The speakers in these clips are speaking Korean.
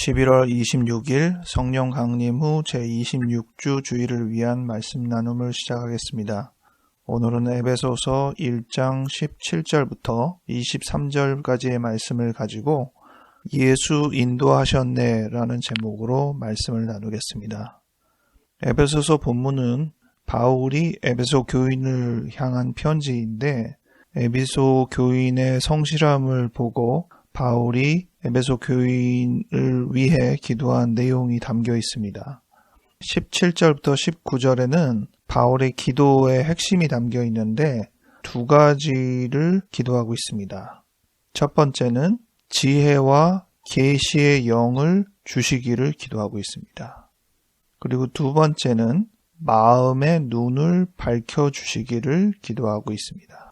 11월 26일 성령 강림 후 제26주 주일을 위한 말씀 나눔을 시작하겠습니다. 오늘은 에베소서 1장 17절부터 23절까지의 말씀을 가지고 예수 인도하셨네 라는 제목으로 말씀을 나누겠습니다. 에베소서 본문은 바울이 에베소 교인을 향한 편지인데 에베소 교인의 성실함을 보고 바울이 에베소 교인을 위해 기도한 내용이 담겨 있습니다. 17절부터 19절에는 바울의 기도의 핵심이 담겨 있는데 두 가지를 기도하고 있습니다. 첫 번째는 지혜와 계시의 영을 주시기를 기도하고 있습니다. 그리고 두 번째는 마음의 눈을 밝혀주시기를 기도하고 있습니다.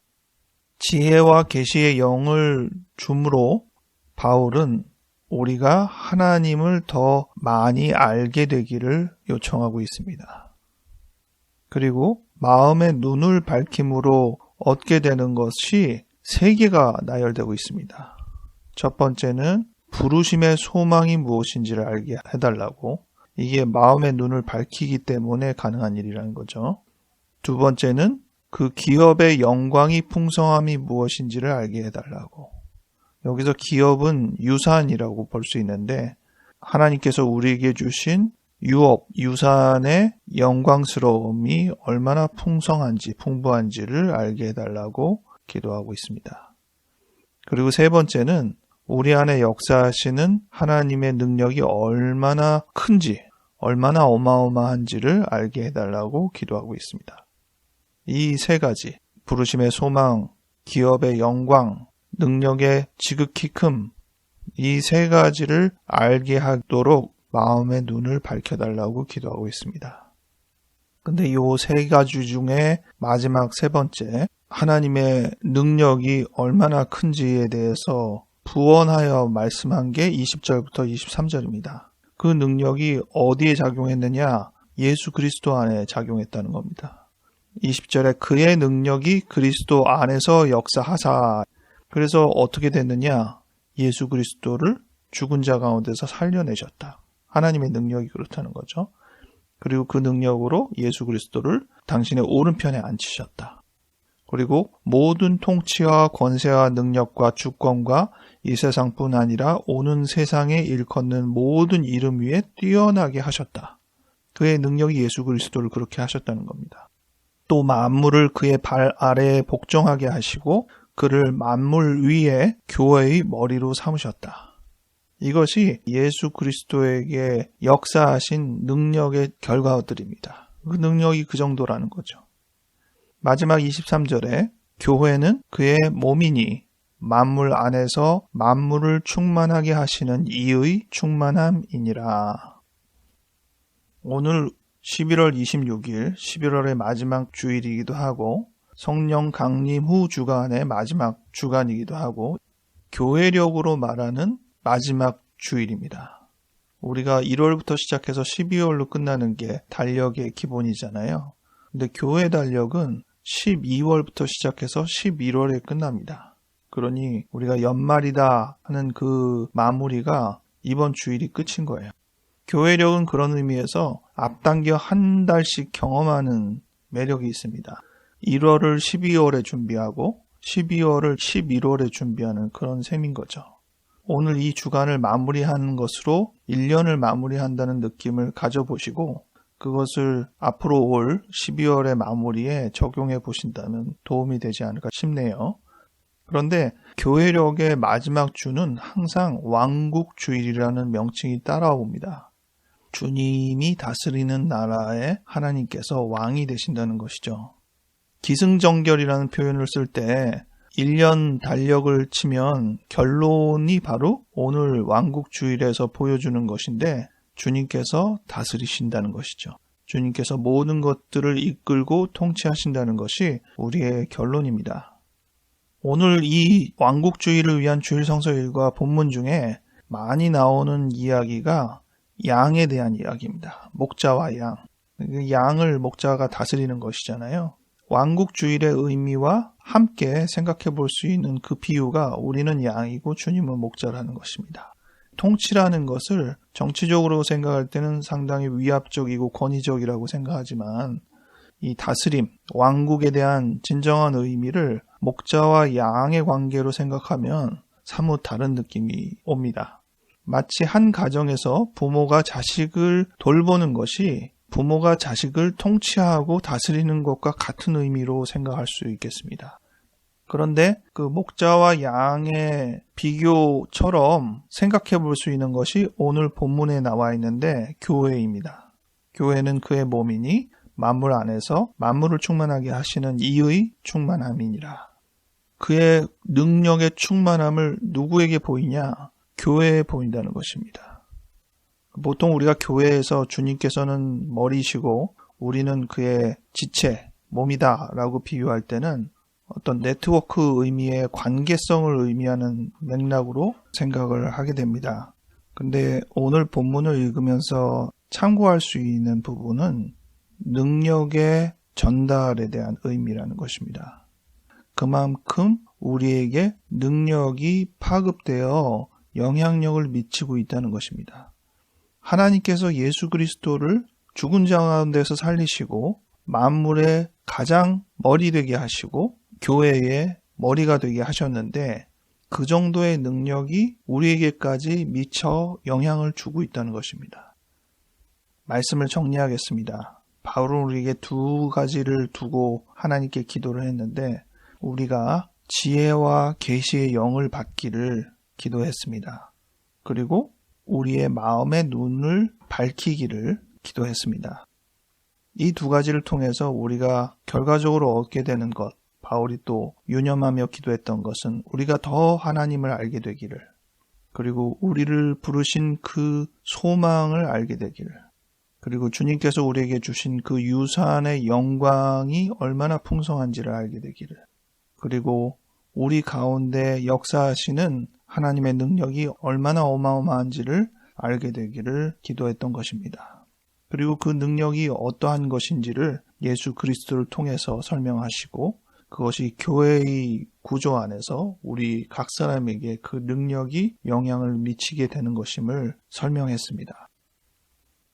지혜와 계시의 영을 줌으로 바울은 우리가 하나님을 더 많이 알게 되기를 요청하고 있습니다. 그리고 마음의 눈을 밝힘으로 얻게 되는 것이 세 개가 나열되고 있습니다. 첫 번째는 부르심의 소망이 무엇인지를 알게 해달라고, 이게 마음의 눈을 밝히기 때문에 가능한 일이라는 거죠. 두 번째는 그 기업의 영광이 풍성함이 무엇인지를 알게 해달라고. 여기서 기업은 유산이라고 볼 수 있는데 하나님께서 우리에게 주신 유업, 유산의 영광스러움이 얼마나 풍성한지, 풍부한지를 알게 해달라고 기도하고 있습니다. 그리고 세 번째는 우리 안에 역사하시는 하나님의 능력이 얼마나 큰지, 얼마나 어마어마한지를 알게 해달라고 기도하고 있습니다. 이 세 가지, 부르심의 소망, 기업의 영광, 능력의 지극히 큼, 이 세 가지를 알게 하도록 마음의 눈을 밝혀달라고 기도하고 있습니다. 근데 이 세 가지 중에 마지막 세 번째, 하나님의 능력이 얼마나 큰지에 대해서 부언하여 말씀한 게 20절부터 23절입니다. 그 능력이 어디에 작용했느냐? 예수 그리스도 안에 작용했다는 겁니다. 20절에 그의 능력이 그리스도 안에서 역사하사, 그래서 어떻게 됐느냐? 예수 그리스도를 죽은 자 가운데서 살려내셨다. 하나님의 능력이 그렇다는 거죠. 그리고 그 능력으로 예수 그리스도를 당신의 오른편에 앉히셨다. 그리고 모든 통치와 권세와 능력과 주권과 이 세상뿐 아니라 오는 세상에 일컫는 모든 이름 위에 뛰어나게 하셨다. 그의 능력이 예수 그리스도를 그렇게 하셨다는 겁니다. 또 만물을 그의 발 아래에 복종하게 하시고 그를 만물 위에 교회의 머리로 삼으셨다. 이것이 예수 그리스도에게 역사하신 능력의 결과들입니다. 그 능력이 그 정도라는 거죠. 마지막 23절에 교회는 그의 몸이니 만물 안에서 만물을 충만하게 하시는 이의 충만함이니라. 오늘 11월 26일, 11월의 마지막 주일이기도 하고 성령 강림 후 주간의 마지막 주간이기도 하고 교회력으로 말하는 마지막 주일입니다. 우리가 1월부터 시작해서 12월로 끝나는 게 달력의 기본이잖아요. 근데 교회 달력은 12월부터 시작해서 11월에 끝납니다. 그러니 우리가 연말이다 하는 그 마무리가 이번 주일이 끝인 거예요. 교회력은 그런 의미에서 앞당겨 한 달씩 경험하는 매력이 있습니다. 1월을 12월에 준비하고 12월을 11월에 준비하는 그런 셈인 거죠. 오늘 이 주간을 마무리하는 것으로 1년을 마무리한다는 느낌을 가져보시고 그것을 앞으로 올 12월의 마무리에 적용해 보신다면 도움이 되지 않을까 싶네요. 그런데 교회력의 마지막 주는 항상 왕국주일이라는 명칭이 따라옵니다. 주님이 다스리는 나라에 하나님께서 왕이 되신다는 것이죠. 기승전결이라는 표현을 쓸 때 1년 달력을 치면 결론이 바로 오늘 왕국주일에서 보여주는 것인데 주님께서 다스리신다는 것이죠. 주님께서 모든 것들을 이끌고 통치하신다는 것이 우리의 결론입니다. 오늘 이 왕국주의를 위한 주일성서일과 본문 중에 많이 나오는 이야기가 양에 대한 이야기입니다. 목자와 양. 양을 목자가 다스리는 것이잖아요. 왕국주일의 의미와 함께 생각해 볼 수 있는 그 비유가 우리는 양이고 주님은 목자라는 것입니다. 통치라는 것을 정치적으로 생각할 때는 상당히 위압적이고 권위적이라고 생각하지만 이 다스림, 왕국에 대한 진정한 의미를 목자와 양의 관계로 생각하면 사뭇 다른 느낌이 옵니다. 마치 한 가정에서 부모가 자식을 돌보는 것이 부모가 자식을 통치하고 다스리는 것과 같은 의미로 생각할 수 있겠습니다. 그런데 그 목자와 양의 비교처럼 생각해 볼 수 있는 것이 오늘 본문에 나와 있는데 교회입니다. 교회는 그의 몸이니 만물 안에서 만물을 충만하게 하시는 이의 충만함이니라. 그의 능력의 충만함을 누구에게 보이냐? 교회에 보인다는 것입니다. 보통 우리가 교회에서 주님께서는 머리시고 우리는 그의 지체, 몸이다 라고 비유할 때는 어떤 네트워크 의미의 관계성을 의미하는 맥락으로 생각을 하게 됩니다. 근데 오늘 본문을 읽으면서 참고할 수 있는 부분은 능력의 전달에 대한 의미라는 것입니다. 그만큼 우리에게 능력이 파급되어 영향력을 미치고 있다는 것입니다. 하나님께서 예수 그리스도를 죽은 자 가운데서 살리시고 만물의 가장 머리 되게 하시고 교회의 머리가 되게 하셨는데 그 정도의 능력이 우리에게까지 미쳐 영향을 주고 있다는 것입니다. 말씀을 정리하겠습니다. 바울은 우리에게 두 가지를 두고 하나님께 기도를 했는데 우리가 지혜와 계시의 영을 받기를 기도했습니다. 그리고 우리의 마음의 눈을 밝히기를 기도했습니다. 이 두 가지를 통해서 우리가 결과적으로 얻게 되는 것, 바울이 또 유념하며 기도했던 것은 우리가 더 하나님을 알게 되기를, 그리고 우리를 부르신 그 소망을 알게 되기를, 그리고 주님께서 우리에게 주신 그 유산의 영광이 얼마나 풍성한지를 알게 되기를, 그리고 우리 가운데 역사하시는 하나님의 능력이 얼마나 어마어마한지를 알게 되기를 기도했던 것입니다. 그리고 그 능력이 어떠한 것인지를 예수 그리스도를 통해서 설명하시고 그것이 교회의 구조 안에서 우리 각 사람에게 그 능력이 영향을 미치게 되는 것임을 설명했습니다.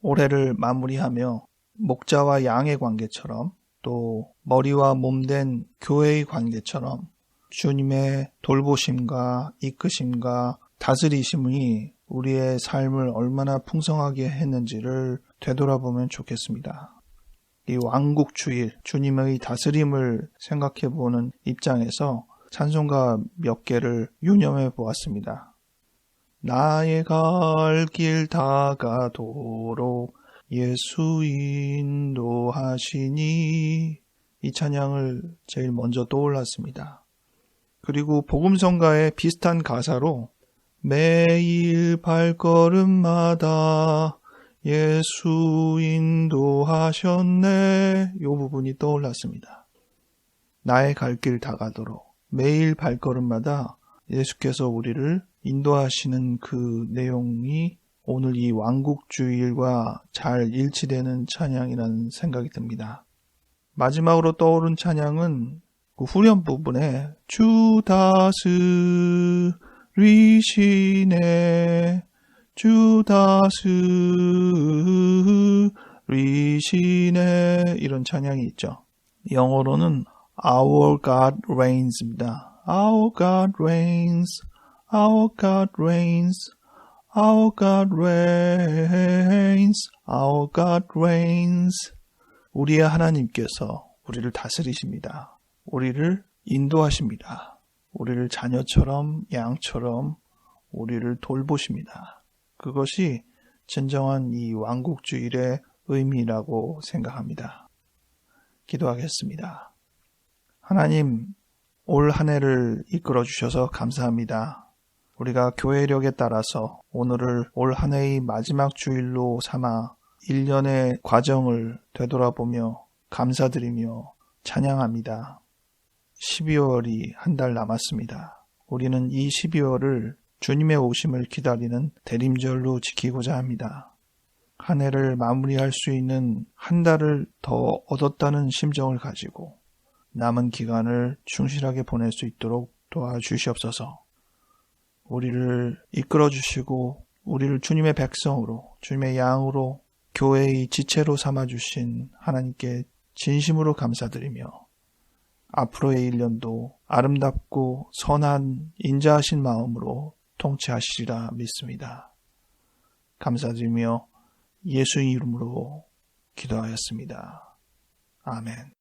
올해를 마무리하며 목자와 양의 관계처럼 또 머리와 몸된 교회의 관계처럼 주님의 돌보심과 이끄심과 다스리심이 우리의 삶을 얼마나 풍성하게 했는지를 되돌아보면 좋겠습니다. 이 왕국주일, 주님의 다스림을 생각해보는 입장에서 찬송가 몇 개를 유념해 보았습니다. 나의 갈 길 다가도록 예수 인도하시니, 이 찬양을 제일 먼저 떠올랐습니다. 그리고 복음성가의 비슷한 가사로 매일 발걸음마다 예수 인도하셨네, 이 부분이 떠올랐습니다. 나의 갈 길 다가도록 매일 발걸음마다 예수께서 우리를 인도하시는 그 내용이 오늘 이 왕국주일과 잘 일치되는 찬양이라는 생각이 듭니다. 마지막으로 떠오른 찬양은 그 후렴 부분에 주 다스리시네, 주 다스리시네, 이런 찬양이 있죠. 영어로는 Our God reigns입니다. Our God reigns, Our God reigns, Our God reigns, Our God reigns. 우리의 하나님께서 우리를 다스리십니다. 우리를 인도하십니다. 우리를 자녀처럼 양처럼 우리를 돌보십니다. 그것이 진정한 이 왕국주일의 의미라고 생각합니다. 기도하겠습니다. 하나님, 올 한 해를 이끌어 주셔서 감사합니다. 우리가 교회력에 따라서 오늘을 올 한 해의 마지막 주일로 삼아 1년의 과정을 되돌아보며 감사드리며 찬양합니다. 12월이 한 달 남았습니다. 우리는 이 12월을 주님의 오심을 기다리는 대림절로 지키고자 합니다. 한 해를 마무리할 수 있는 한 달을 더 얻었다는 심정을 가지고 남은 기간을 충실하게 보낼 수 있도록 도와주시옵소서. 우리를 이끌어 주시고 우리를 주님의 백성으로, 주님의 양으로, 교회의 지체로 삼아주신 하나님께 진심으로 감사드리며 앞으로의 1년도 아름답고 선한 인자하신 마음으로 통치하시리라 믿습니다. 감사드리며 예수의 이름으로 기도하였습니다. 아멘.